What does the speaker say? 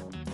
Thank you.